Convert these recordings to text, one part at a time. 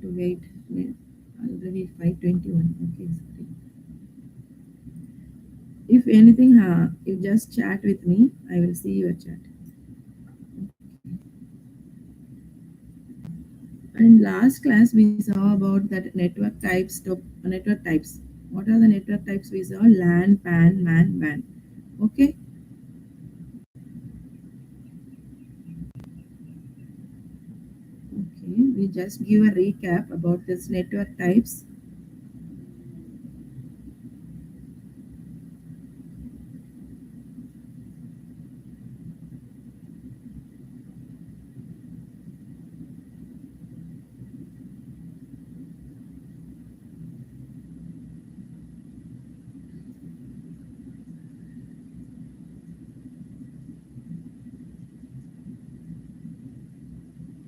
to wait. Already 5:21. Okay, sorry. If anything, you just chat with me. I will see your chat. In last class, we saw about that network types. Network types. What are the network types we saw? LAN, PAN, MAN, WAN. Okay. Okay. We just give a recap about this network types.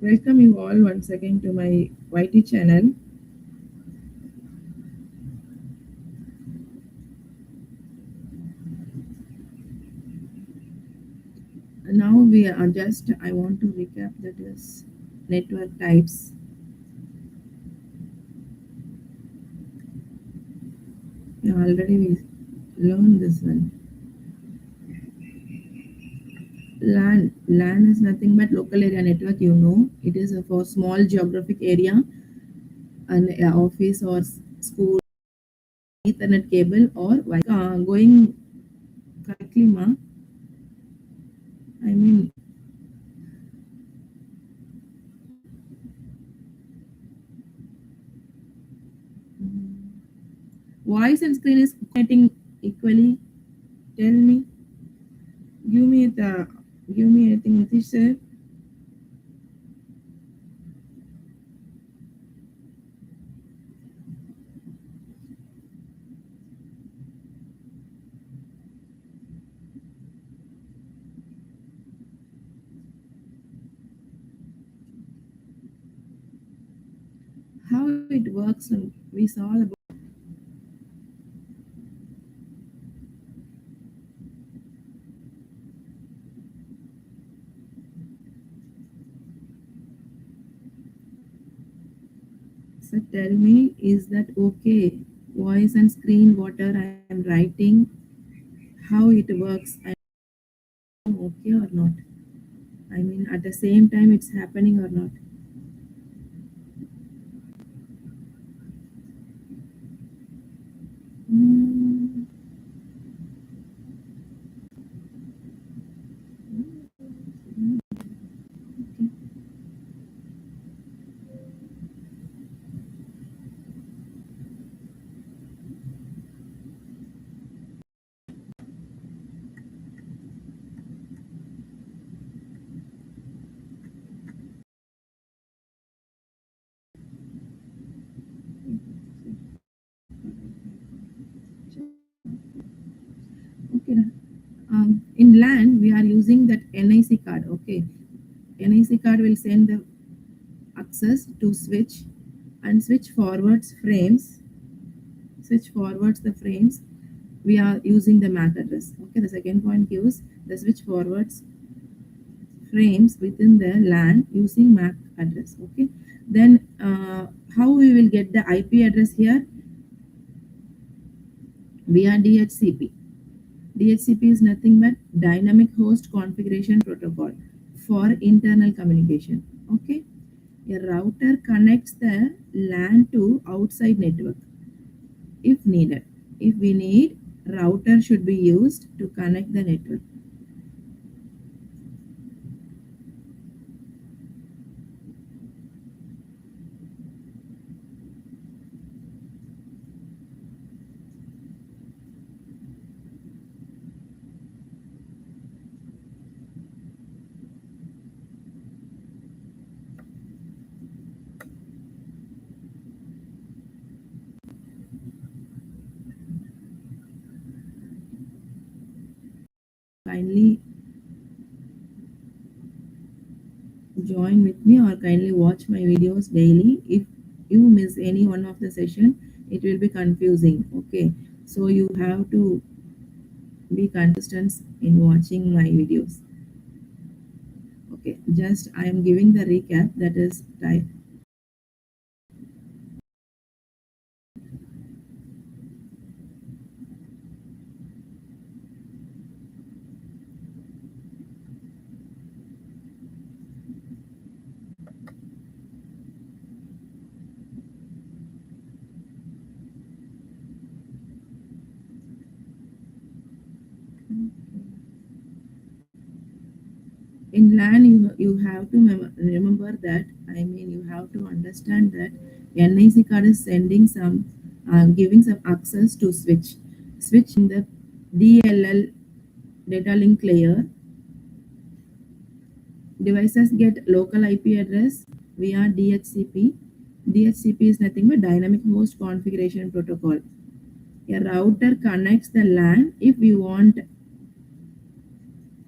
Welcome you all once again to my YT channel. Now we are just, I want to recap that is network types. Yeah, already we learned this one. LAN is nothing but local area network, you know. It is for small geographic area, an office or school, Ethernet cable or going correctly, ma. I mean, voice and screen is connecting equally. Tell me, give me anything, Nitish sir. How it works. We saw the. So tell me, is that okay? Voice and screen, whatever I am writing, how it works, I am okay or not? I mean, at the same time, it's happening or not? Mm, okay. In LAN, we are using that NIC card. Okay, NIC card will send the access to switch and switch forwards frames. Switch forwards the frames. We are using the MAC address. Okay, the second point gives the switch forwards frames within the LAN using MAC address. Okay, then how we will get the IP address here? Via DHCP. DHCP is nothing but dynamic host configuration protocol for internal communication. Okay, a router connects the LAN to outside network if needed. If we need, router should be used to connect the network. Kindly join with me or kindly watch my videos daily. If you miss any one of the session, it will be confusing. Okay, so you have to be consistent in watching my videos. Okay, just I am giving the recap, that is type. In LAN, you have to remember that, I mean, you have to understand that NIC card is sending some, giving some access to switch in the DLL data link layer. Devices get local IP address via DHCP. DHCP is nothing but dynamic host configuration protocol. A router connects the LAN. If we want,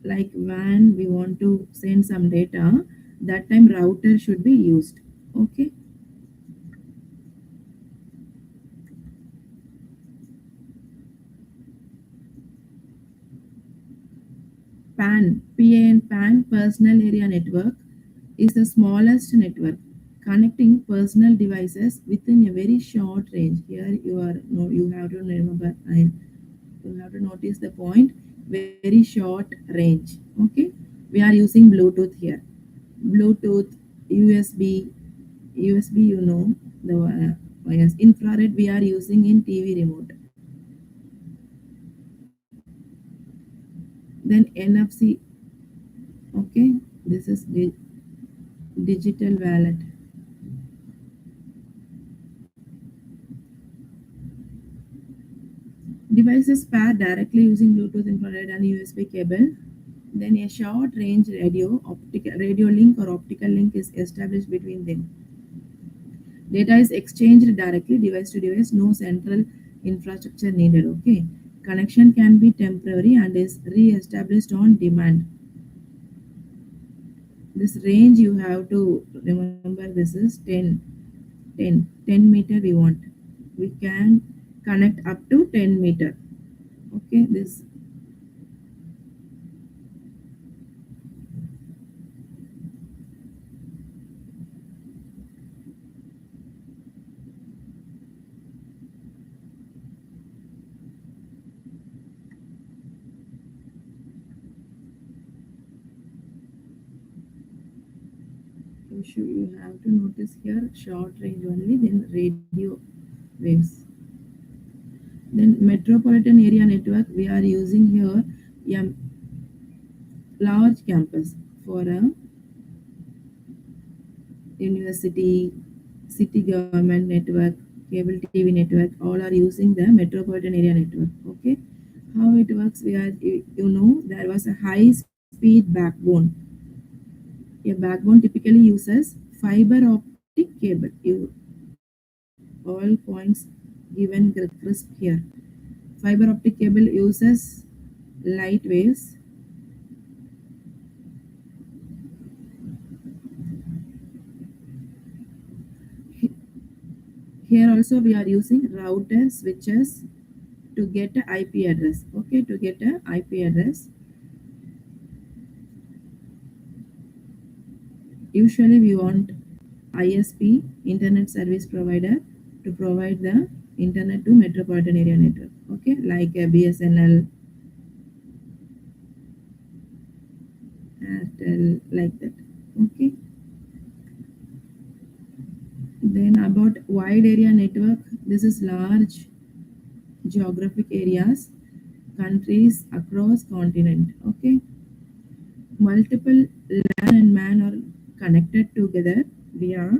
like when we want to send some data, that time router should be used. Okay. PAN personal area network is the smallest network connecting personal devices within a very short range. Here you are, no, you have to remember, and you have to notice the point, very short range. Okay, we are using Bluetooth here. Bluetooth, USB, USB, you know, the wires. Infrared we are using in TV remote. Then NFC. Okay, this is digital wallet. Devices pair directly using Bluetooth, infrared, and USB cable. Then a short range radio link or optical link is established between them. Data is exchanged directly device to device, no central infrastructure needed. Okay. Connection can be temporary and is re-established on demand. This range you have to remember, this is 10 meter we want. We can connect up to 10 meter. Okay, this you have to notice here short range only, then radio waves. Then metropolitan area network we are using here a large campus for a university, city government network, cable TV network, all are using the metropolitan area network. Okay, how it works? We are, you know, there was a high speed backbone. A backbone typically uses fiber optic cable. You all points given crisp here. Fiber optic cable uses light waves. Here also we are using router switches to get a IP address. Okay, to get a IP address. Usually we want ISP, Internet Service Provider, to provide the internet to metropolitan area network. Okay, like a BSNL, Airtel, like that. Okay. Then about wide area network, this is large geographic areas, countries across continent. Okay, multiple LAN and MAN are connected together via.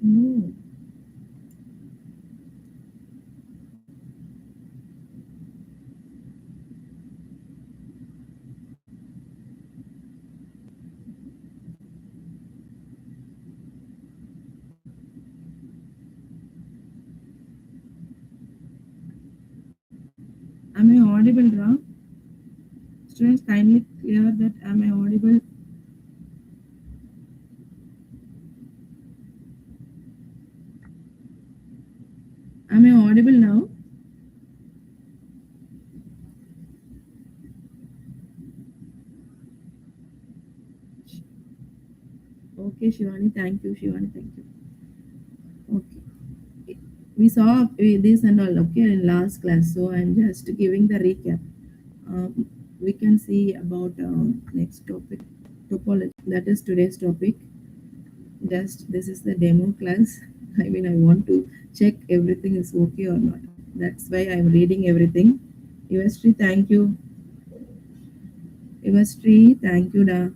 No, am I audible, Ram? Students, kindly clear that am I audible? Am I audible now? Okay, Shivani, thank you. Shivani, thank you. Okay. We saw this and all, okay, in last class, so I'm just giving the recap. We can see about next topic, topology. That is today's topic. Just this is the demo class. I mean, I want to check everything is okay or not. That's why I'm reading everything. Yuvasri, thank you. Yuvasri, thank you, da.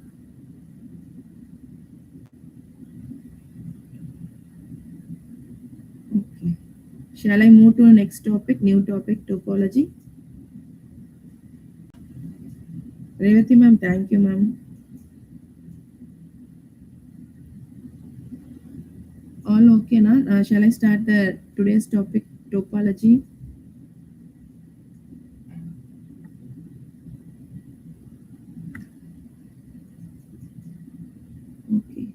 Okay. Shall I move to the next topic, new topic, topology? Revati ma'am, thank you, ma'am. All okay now? Shall I start the today's topic, topology? Okay.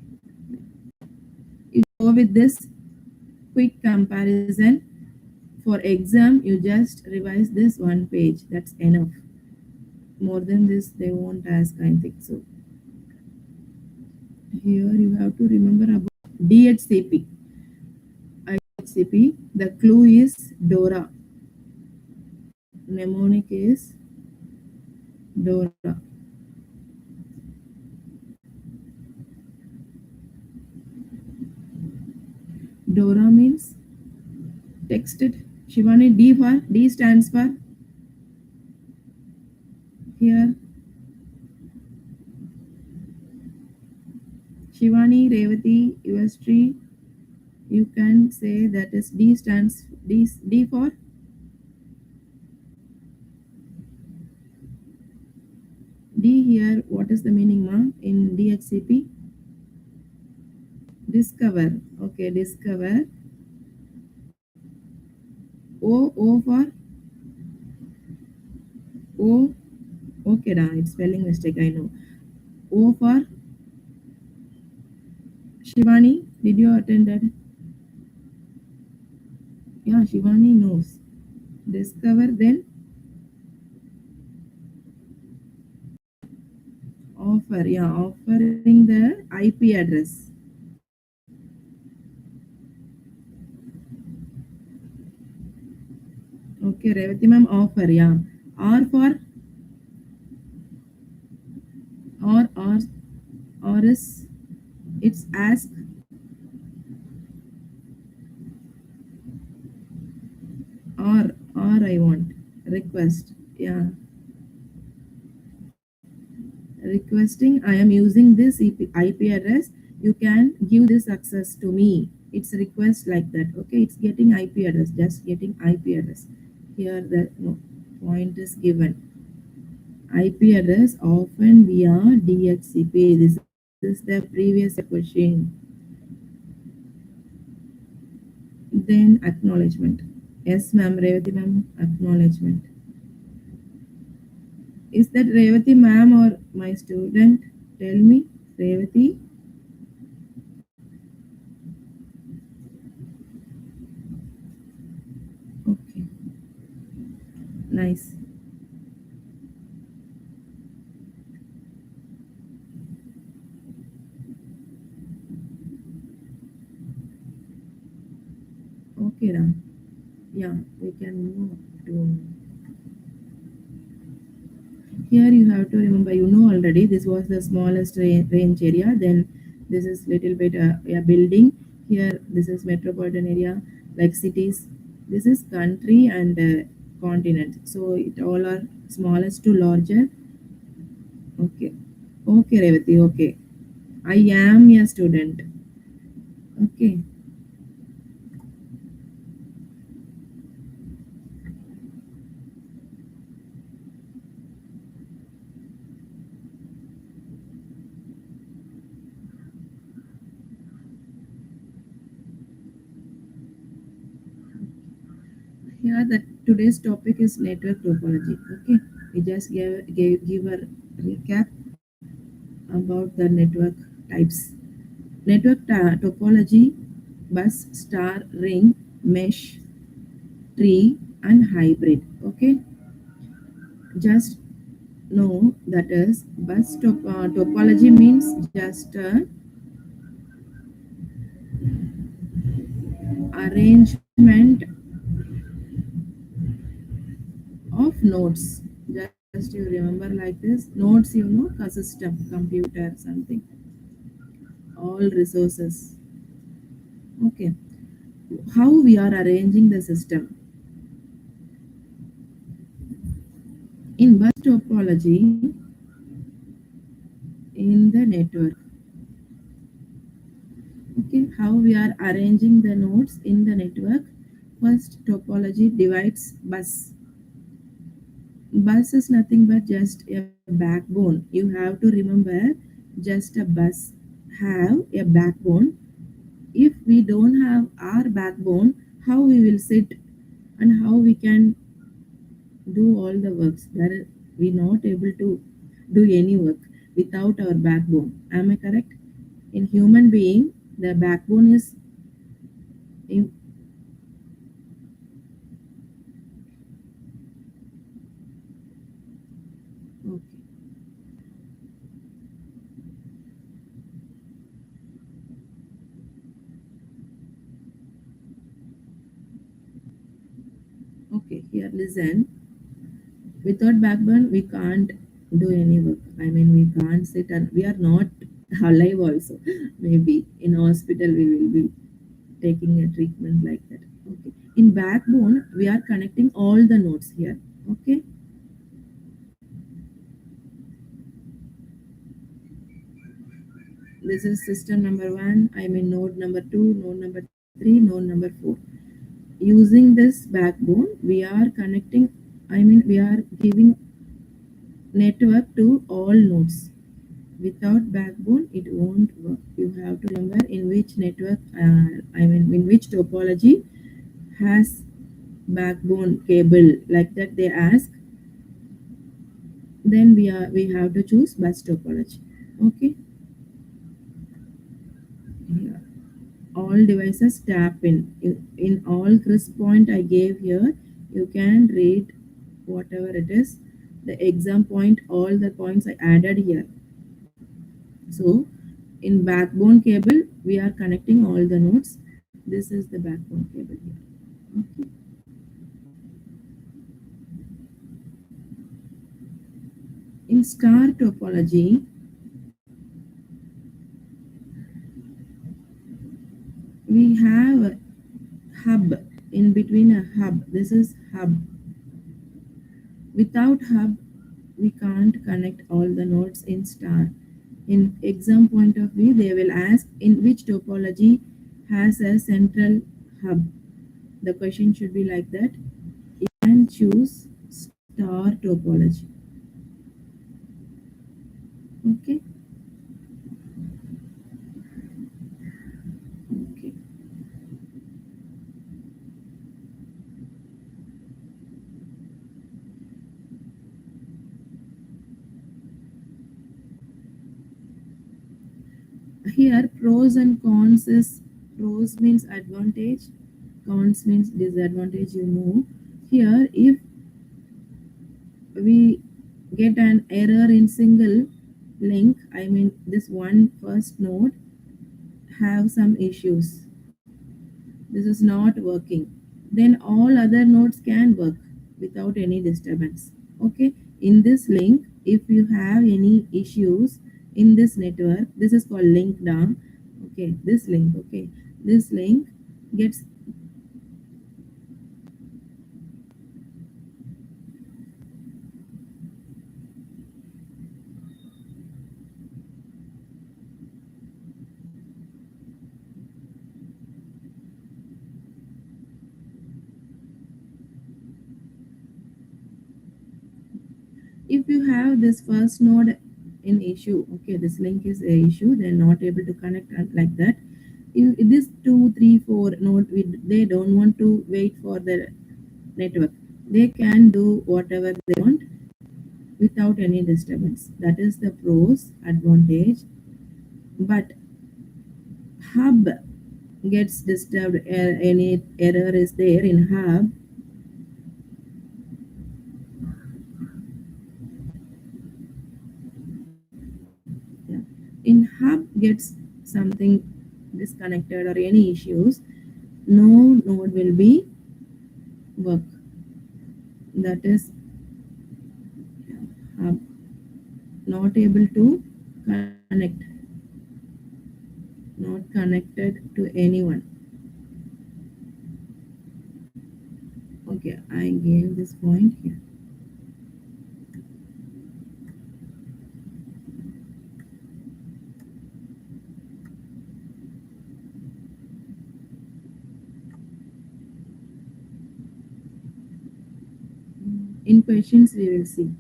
You go with this quick comparison. For exam, you just revise this one page. That's enough. More than this, they won't ask, I think so. Here you have to remember about DHCP. DHCP. The clue is Dora. Mnemonic is Dora. Dora means texted. Shivani, D stands for here. Shivani, Revati, Yuvasri, you can say that is D stands D for D here. What is the meaning, ma? In DHCP? Discover. Okay, discover. O for O. Okay, da, it's spelling mistake, I know. O for Shivani. Did you attend that? Yeah, Shivani knows. Discover, then offer. Yeah, offering the IP address. Okay, Revati ma'am, offer. Yeah. R for or or is it's ask. Or I want request. Yeah, requesting I am using this IP address. You can give this access to me. It's request like that. Okay, it's getting IP address. Just getting IP address. Here the no, point is given. IP address often via DHCP. This is the previous question. Then acknowledgement. Yes, ma'am. Revati ma'am. Acknowledgement. Is that Revati ma'am or my student? Tell me, Revati. Okay, nice. Okay, Ram. Yeah, we can move to here. You have to remember, you know already. This was the smallest range area. Then this is little bit yeah, building. Here, this is metropolitan area, like cities. This is country and continent. So it all are smallest to larger. Okay, okay, Revati. Okay, I am a student. Okay. Here, the today's topic is network topology. Okay, we just give a recap about the network types. Network topology: bus, star, ring, mesh, tree, and hybrid. Okay, just know that is topology means just arrangement of nodes. Just you remember like this nodes, you know, a system, computer, something, all resources. Okay, how we are arranging the system. In bus topology in the network, okay, how we are arranging the nodes in the network. First, topology divides bus. Bus is nothing but just a backbone. You have to remember, just a bus have a backbone. If we don't have our backbone, how we will sit and how we can do all the works? That is, we not able to do any work without our backbone. Am I correct? In human being, the backbone is in, okay. Okay, here listen. Without backbone, we can't do any work. I mean, we can't sit and we are not alive also. Maybe in hospital we will be taking a treatment like that. Okay. In backbone, we are connecting all the nodes here. Okay. This is system number one. I mean, node number two, node number three, node number four. Using this backbone, we are connecting. I mean, we are giving network to all nodes. Without backbone, it won't work. You have to remember in which network, I mean, in which topology has backbone cable, like that they ask. Then we have to choose bus topology. Okay. Here, all devices tap in all crisp point I gave here. You can read whatever it is. The exam point, all the points I added here. So in backbone cable, we are connecting all the nodes. This is the backbone cable here. Okay. In star topology, we have a hub in between a hub. This is hub. Without hub, we can't connect all the nodes in star. In exam point of view, they will ask in which topology has a central hub. The question should be like that. You can choose star topology. Okay. Okay. Here, pros and cons is pros means advantage, cons means disadvantage. You know, here if we get an error in single link, I mean this one first node have some issues. This is not working. Then all other nodes can work without any disturbance. Okay. In this link, if you have any issues in this network, this is called link down. Okay. This link. Okay. This link gets, if you have this first node in issue, okay, this link is a issue, they're not able to connect like that. If this 2 3 4 node, they don't want to wait for the network. They can do whatever they want without any disturbance. That is the pros advantage. But hub gets disturbed, any error is there in hub. Yeah. In hub gets something disconnected or any issues, no node will be work. That is hub not able to connect, not connected to anyone. Okay, I gave this point here. in questions we will see.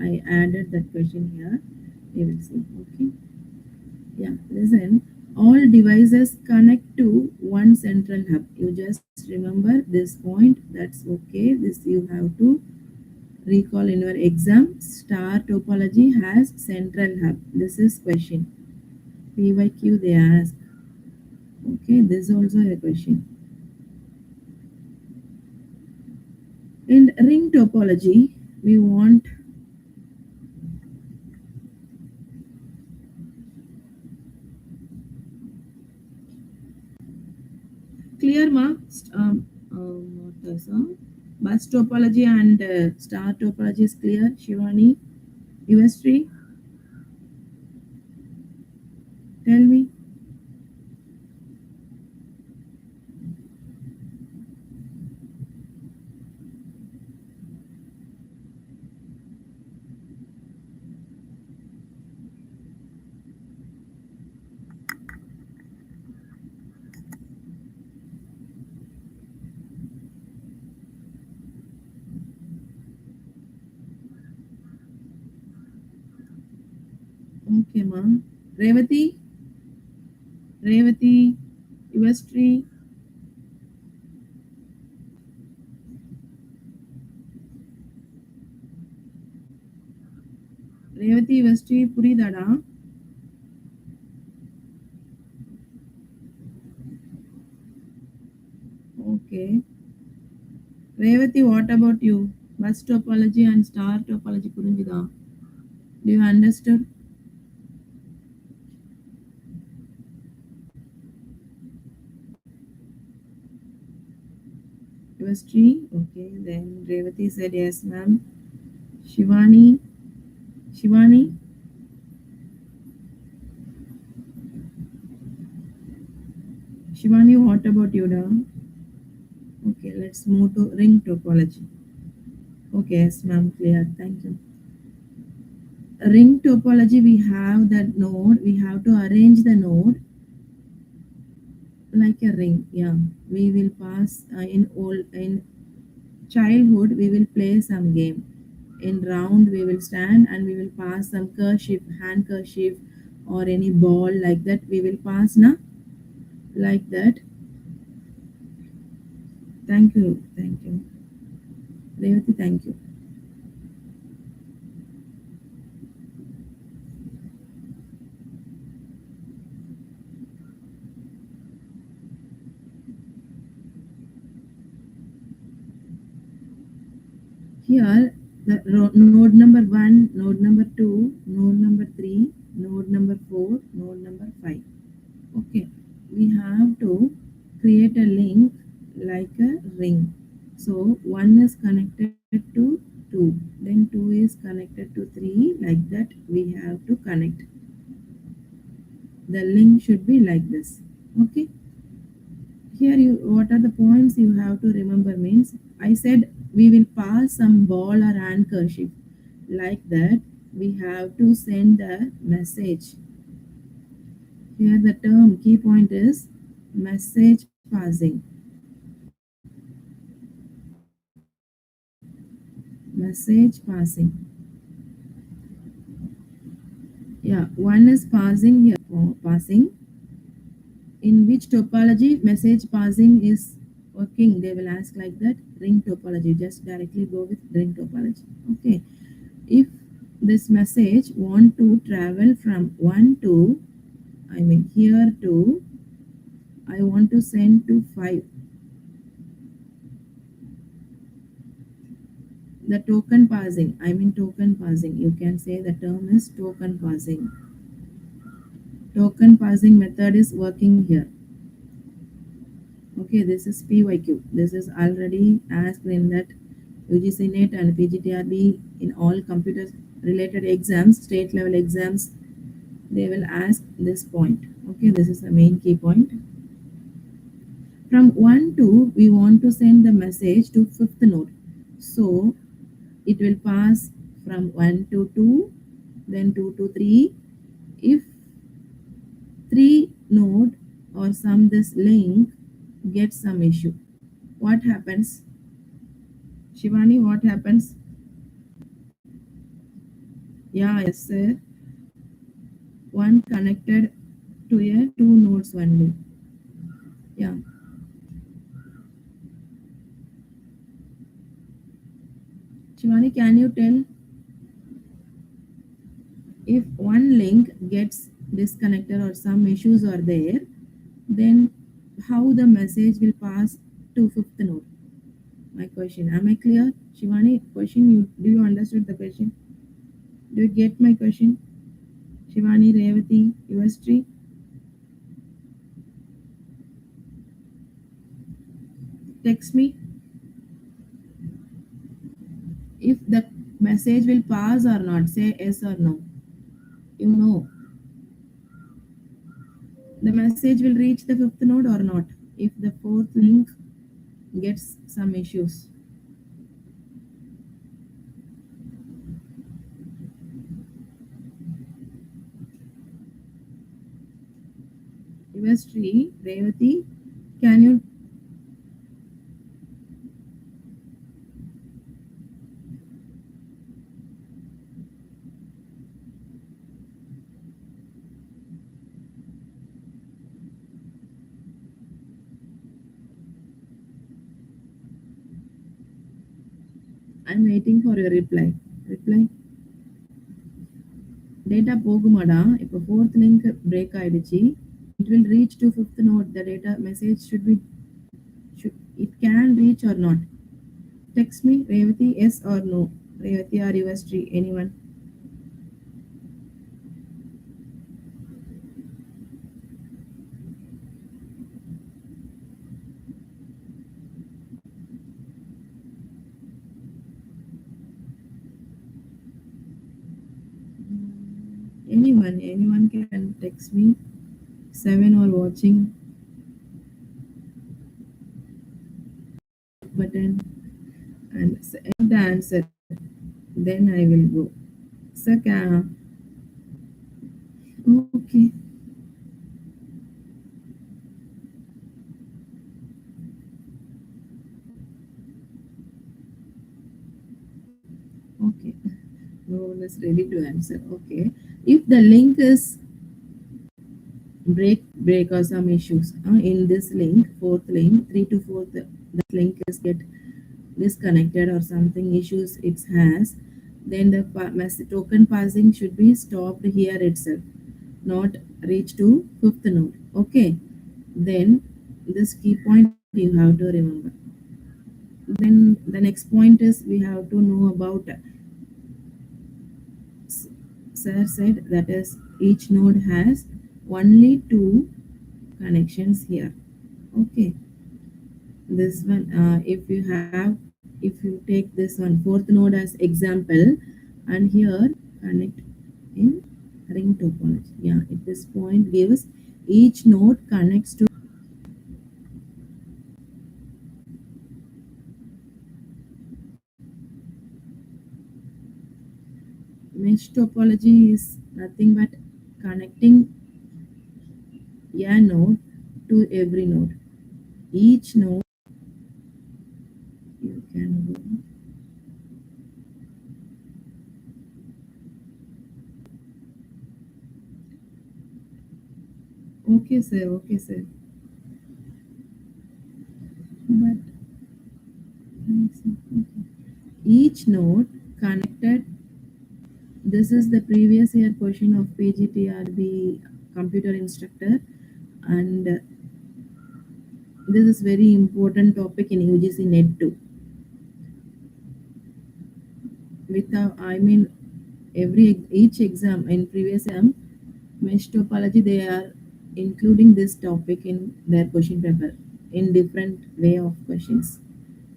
I added that question here. We will see. Okay. Yeah. Listen. All devices connect to one central hub. You just remember this point. That's okay. This you have to recall in your exam. Star topology has central hub. This is question. PYQ they ask. Okay. This is also a question. In ring topology, we want clear marks. What is bus topology and star topology is clear. Shivani, US tree, tell me. Okay, ma. Revati, Revati, US tree. Revati, US tree, Puridada. Okay. Revati, what about you? Bus topology and star topology Purinjida. Do you understood? US tree. Okay. Then Revati said yes, ma'am. Shivani, Shivani, Shivani, what about you, da? Okay, let's move to ring topology. Okay, yes, ma'am, clear. Thank you. Ring topology, we have that node. We have to arrange the node like a ring. Yeah, we will pass in childhood. We will play some game. In round, we will stand and we will pass some kerchief, handkerchief, or any ball like that. We will pass na like that. Thank you, thank you, Revati. Thank you. Here, the node number 1, node number 2, node number 3, node number 4, node number 5. Okay, we have to create a link like a ring. So 1 is connected to 2, then 2 is connected to 3, like that we have to connect. The link should be like this. Okay. Here you what are the points you have to remember means I said we will pass some ball or handkerchief like that we have to send a message. Here the term key point is message passing. Message passing. Yeah, one is passing here. Passing. In which topology message passing is working? They will ask like that. Ring topology. Just directly go with ring topology. Okay. If this message want to travel from 1 to here to I want to send to 5. The token passing, token passing. You can say the term is token passing. Token passing method is working here. Okay, this is PYQ. This is already asked in that UGC NET and PGTRB in all computer related exams, state level exams, they will ask this point. Okay, this is the main key point. From 1 to we want to send the message to 5th node. So it will pass from 1 to 2, then 2 to 3. If 3 node or some this link gets some issue, what happens? Shivani, what happens? Yeah, yes, sir. One connected to a two nodes only. Yeah. Shivani, can you tell if one link gets disconnected or some issues are there, then how the message will pass to fifth node? My question. Am I clear? Shivani, question you do you understood the question? Do you get my question? Shivani, Revati, yours tree? Text me if the message will pass or not. Say yes or no. You know the message will reach the fifth node or not. If the fourth link gets some issues. Yours tree, Revati, can you? I'm waiting for your reply. Reply. Data போகுமாடா இப்போ fourth link break ஆயிடுச்சு. It will reach to fifth node. The data message should it can reach or not. Text me, Revati, yes or no. Revati or yours tree, anyone. Anyone can text me. Seven or watching button and say the answer. Then I will go. Saka. Okay. Okay. No one is ready to answer. Okay. If the link is break or some issues in this link, fourth link, three to fourth, that link is get disconnected or something issues it has, then the token passing should be stopped here itself, not reach to fifth node. Okay. Then this key point you have to remember. Then the next point is we have to know about sir said that is each node has only two connections here. Okay. This one, if you take this one, fourth node as example, and here connect in ring topology. Yeah, at this point gives each node connects to mesh topology is nothing but connecting a node to every node. Each node you can go. Okay, sir. Okay, sir. But okay. Each node connected. This is the previous year question of PGTRB computer instructor, and this is very important topic in UGC NET too. I mean, each exam in previous exam, mesh topology they are including this topic in their question paper in different way of questions.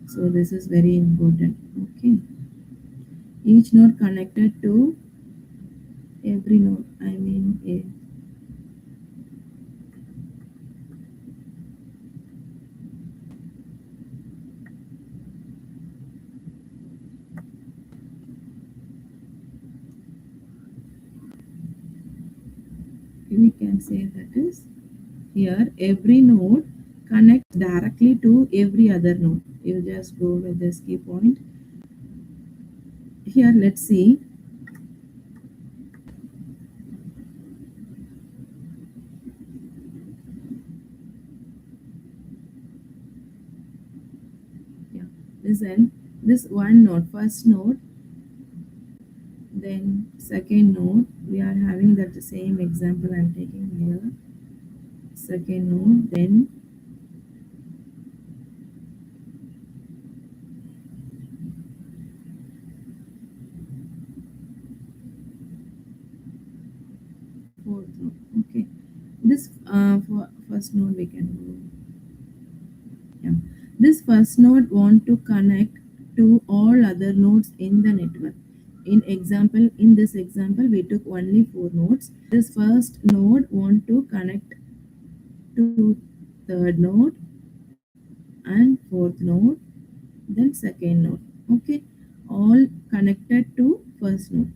So this is very important. Okay. Each node connected to every node. I mean, we can say that is here every node connects directly to every other node. You just go with this key point. Here let's see listen, this one node, first node, then second node, we are having that same example I'm taking here. Second node, then fourth node. Okay, this for first node we can do. Yeah, this first node want to connect to all other nodes in the network. In this example, we took only 4 nodes. This first node want to connect to third node and fourth node, then second node. Okay, all connected to first node.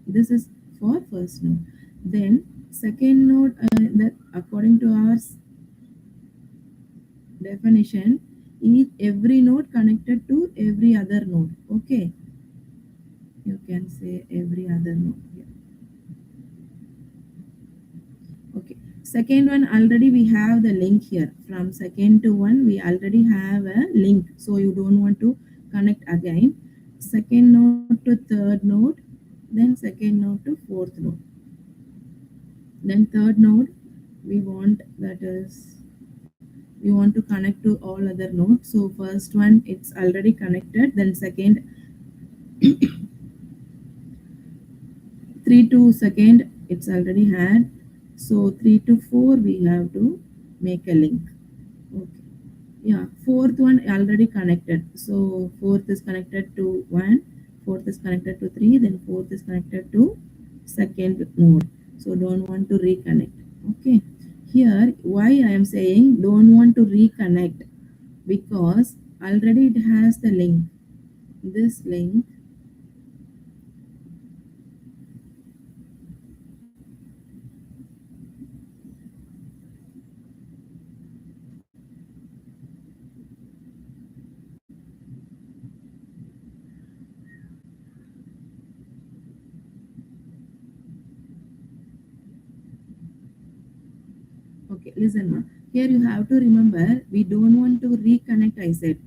This is for first node. Then second node, that according to our definition, is every node connected to every other node. Okay, you can say every other node here. Okay, second one, already we have the link here. From second to one, we already have a link, so you don't want to connect again. Second node to third node, then second node to fourth node, then third node we want, that is we want to connect to all other nodes. So first one, it's already connected, then second 3 to second, it's already had, so 3 to 4 we have to make a link. Okay, yeah, fourth one already connected, so fourth is connected to 1, fourth is connected to 3, then fourth is connected to second node, so don't want to reconnect. Okay, here why I am saying don't want to reconnect, because already it has the link, this link. Okay, listen now. Here you have to remember, we don't want to reconnect, I said.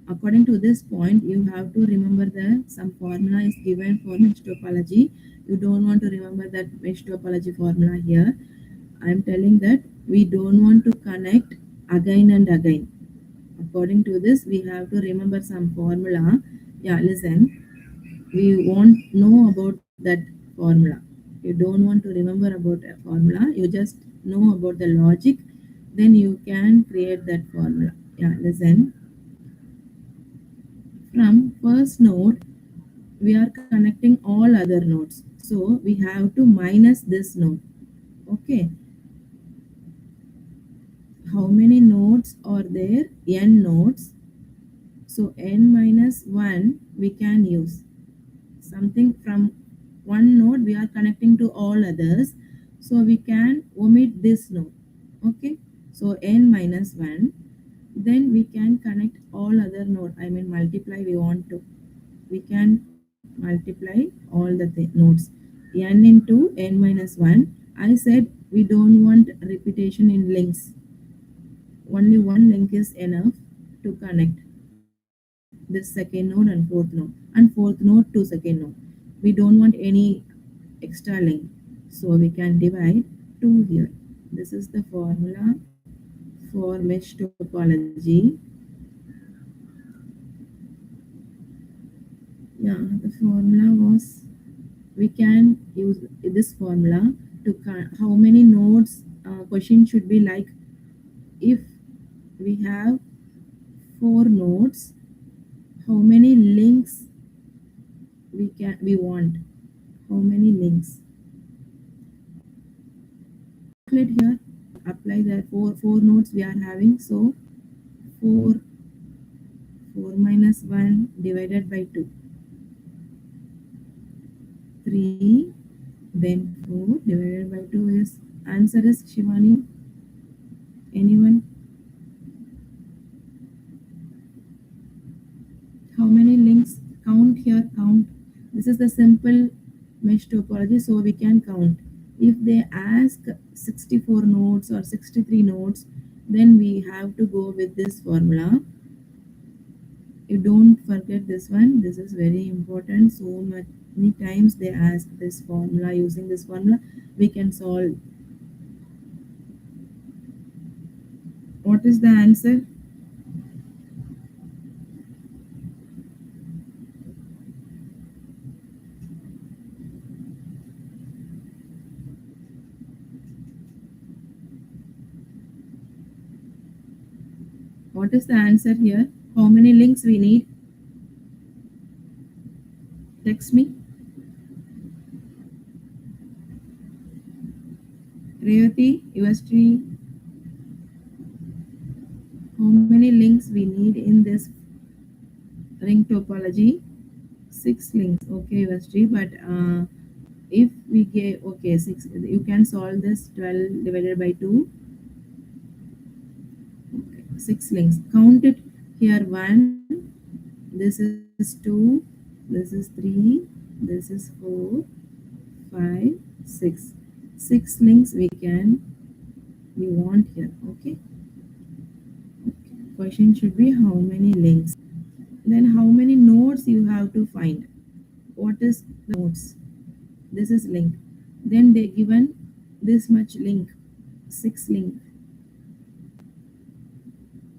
According to this point, you have to remember that some formula is given for mesh topology. You don't want to remember that mesh topology formula here. I am telling that we don't want to connect again and again. According to this, we have to remember some formula. Yeah, listen, we won't know about that formula. You don't want to remember about a formula, you just know about the logic, then you can create that formula. Yeah, listen, from first node we are connecting all other nodes, so we have to minus this node. Okay, how many nodes are there? N nodes, so n minus 1 we can use something. From one node we are connecting to all others, so we can omit this node. Okay, so n minus 1, then we can connect all other node, I mean multiply, we want to, we can multiply all the nodes, n into n minus 1. I said we don't want repetition in links, only one link is enough to connect this second node and fourth node to second node. We don't want any extra link, so we can divide 2 here. This is the formula for mesh topology. Yeah, the formula was, we can use this formula to how many nodes. Question should be like, if we have 4 nodes, how many links we want, how many links. Calculate here, apply the four nodes we are having, so 4 minus 1 divided by 2, 3, then 4 divided by 2 is, answer is Shivani, anyone? How many links? Count here, count. This is the simple mesh topology, so we can count. If they ask 64 nodes or 63 nodes, then we have to go with this formula. You don't forget this one. This is very important. So many times they ask this formula. Using this formula, we can solve. What is the answer? What is the answer here? How many links we need? Text me. Revati, yours tree. How many links we need in this ring topology? Six links. Okay, yours tree. But if we get okay six, you can solve this 12 divided by 2. Okay, six links. Count it here. One. This is 2. This is 3. This is 4. 5, 6. Six links we want here. Okay. Question should be how many links. Then how many nodes you have to find. What is the nodes? This is link. Then they given this much link. Six link.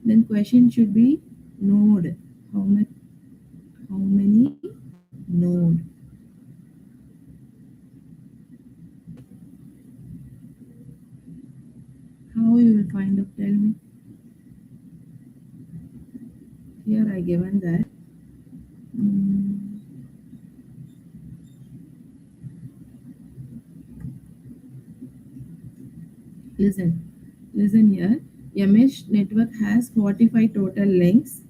Then question should be node. How much? How many node? How you will find out? Tell me. Here I given that. Mm, listen. Listen here. A mesh network has 45 total links.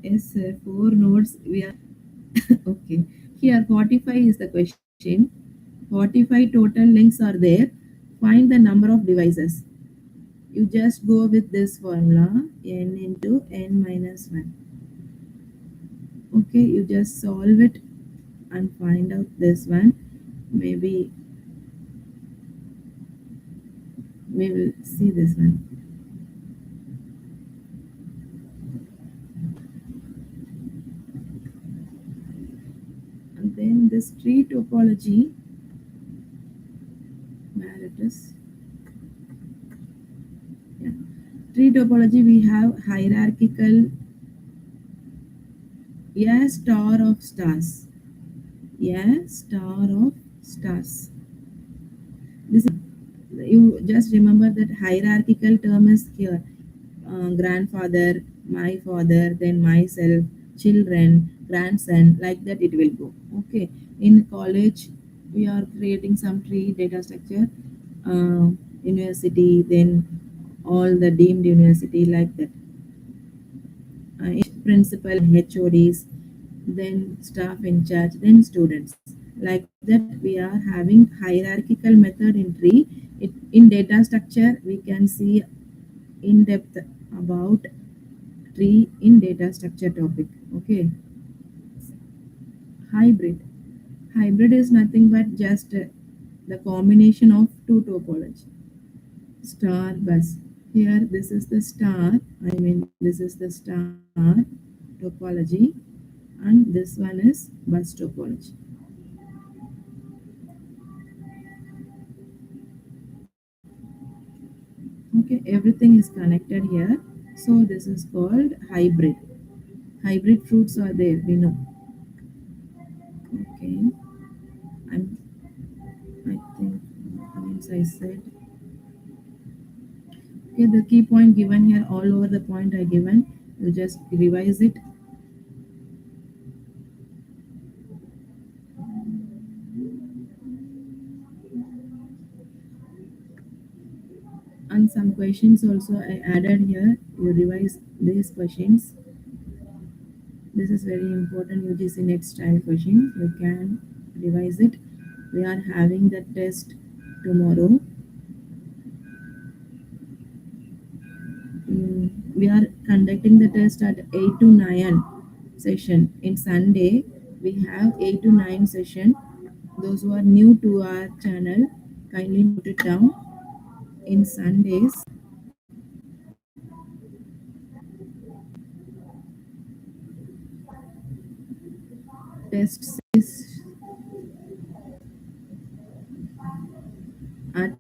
Yes, sir. Four nodes. We are okay. Here, 45 is the question. 45 total links are there. Find the number of devices. You just go with this formula n into n minus 1. Okay, you just solve it and find out this one. Maybe we will see this one. And then this tree topology, where it is. Yeah. Tree topology, we have hierarchical a star of stars. A star of stars. This is, you just remember that hierarchical term is here. Grandfather, my father, then myself, children, grandson, like that it will go. Okay. In college, we are creating some tree data structure. Uh, University, then all the deemed university, like that. Principal, HODs, then staff in charge, then students. Like that, we are having hierarchical method in tree. In data structure, we can see in depth about tree in data structure topic. Okay. Hybrid. Hybrid is nothing but just the combination of two topology. Star bus. Here, this is the star. I mean, this is the star topology, and this one is bus topology. Okay, everything is connected here. So this is called hybrid. Hybrid fruits are there, we know. Okay, I'm. I think means I said. Okay, the key point given here, all over the point I given. You just revise it. And some questions also I added here. You revise these questions. This is very important UGC NET style question. You can revise it. We are having the test tomorrow. We are conducting the test at 8 to 9 session. In Sunday, we have 8 to 9 session. Those who are new to our channel, kindly note it down. In Sundays, test is at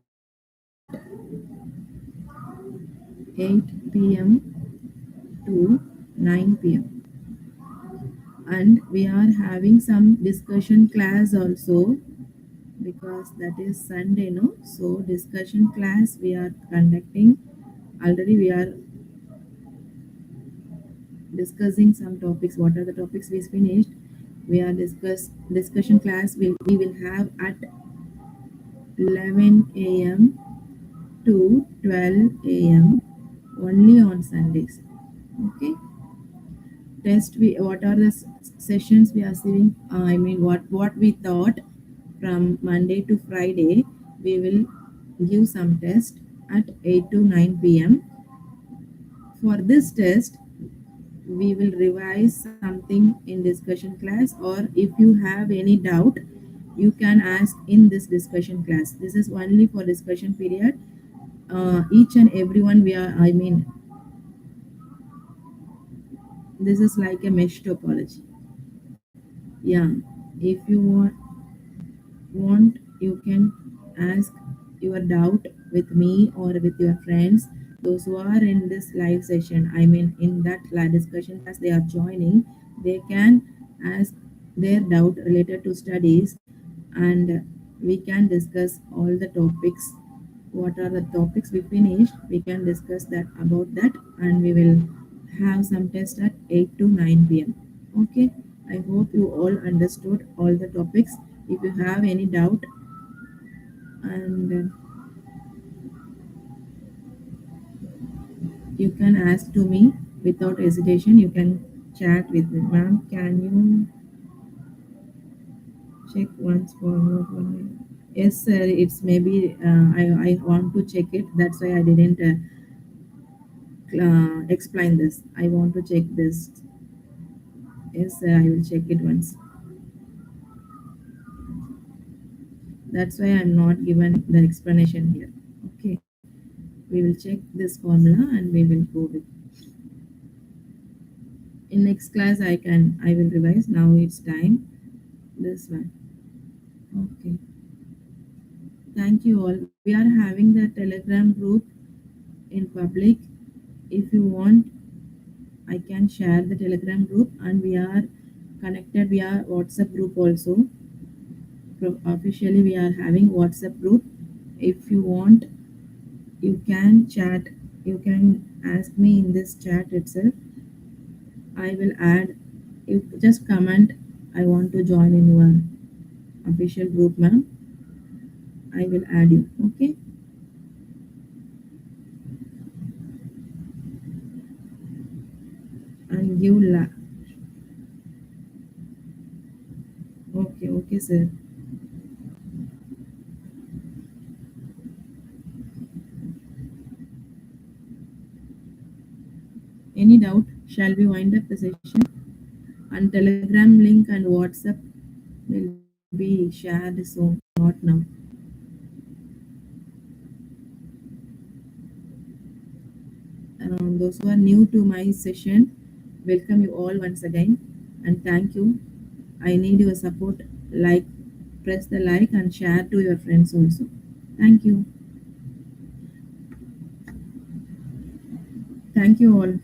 8 p.m. to 9 p.m. And we are having some discussion class also because that is Sunday, no? So discussion class we are conducting. Already we are discussing some topics. What are the topics we finished? We are discussion class we will have at 11 a.m. to 12 a.m. only on Sundays. Okay. Test we what are the sessions we are seeing? I mean what we thought from Monday to Friday. We will give some test at 8 to 9 p.m. For this test, we will revise something in discussion class, or if you have any doubt, you can ask in this discussion class. This is only for discussion period. Each and everyone we are, I mean, this is like a mesh topology. Yeah, if you want you can ask your doubt with me or with your friends, those who are in this live session. I mean, in that live discussion as they are joining, they can ask their doubt related to studies, and we can discuss all the topics. What are the topics we finished, we can discuss that about that, and we will have some test at 8 to 9 p.m. Okay, I hope you all understood all the topics. If you have any doubt, and you can ask to me without hesitation. You can chat with me. Ma'am, can you check once for more? Yes, sir. It's maybe I want to check it. That's why I didn't explain this. I want to check this. Yes, sir. I will check it once. That's why I'm not given the explanation here. Okay. We will check this formula and we will go with. In next class, I will revise. Now it's time. This one. Okay. Thank you all. We are having the Telegram group in public. If you want, I can share the Telegram group, and we are connected via WhatsApp group also. Officially, we are having WhatsApp group. If you want, you can chat. You can ask me in this chat itself. I will add. You just comment. I want to join in your official group, ma'am. I will add you. Okay. And give okay, okay, sir. Any doubt? Shall we wind up the session? And Telegram link and WhatsApp will be shared soon, not now. Those who are new to my session, welcome you all once again, and thank you. I need your support. Like, press the like and share to your friends also. Thank you. Thank you all.